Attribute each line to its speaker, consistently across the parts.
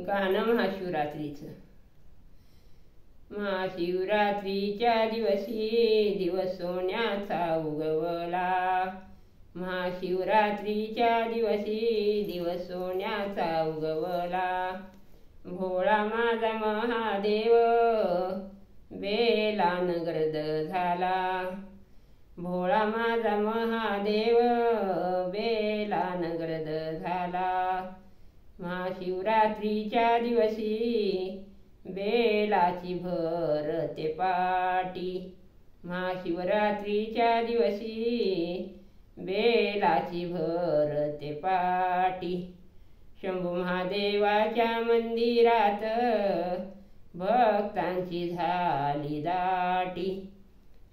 Speaker 1: गाणं महाशिवरात्रीचं. महाशिवरात्रीच्या दिवशी दिवस सोन्याचा उगवला. महाशिवरात्रीच्या दिवशी दिवस सोन्याचा उगवला. भोळा माझा महादेव बेलान गर्द झाला. भोळा माझा महादेव बेलान गर्द झाला. महाशिवरात्रीच्या दिवशी बेलाची भरते पाटी. महाशिवरात्रीच्या दिवशी बेलाची भरते पाटी. शंभू महादेवाच्या मंदिरात भक्तांची झाली दाटी.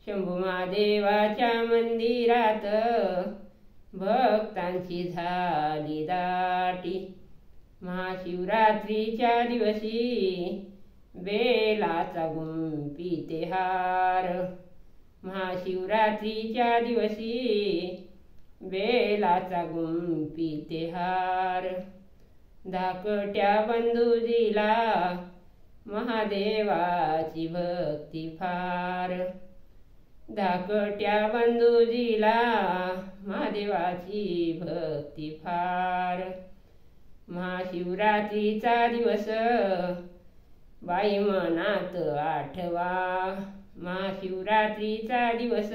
Speaker 1: शंभू महादेवाच्या मंदिरात भक्तांची झाली दाटी. महाशिवरात्रीच्या दिवशी बेलाचा गुंफीते हार. महाशिवरात्रीच्या दिवशी बेलाचा गुंफीते हार. धाकट्या बंधुजीला महादेवाची भक्ती फार. धाकट्या बंधुजीला महादेवाची भक्ती फार. महाशिवरात्रीचा दिवस बाई मनात आठवा. महाशिवरात्रीचा दिवस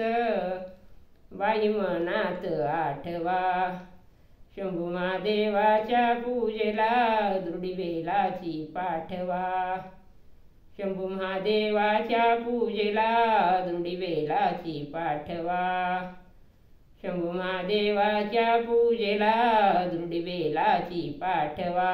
Speaker 1: बाई मनात आठवा. शंभू महादेवाच्या पूजेला दृढी बेलाची पाठवा. शंभू महादेवाच्या पूजेला दृढी बेलाची पाठवा. शंभू महादेवाच्या पूजेला दृढी बेलाची पाठवा.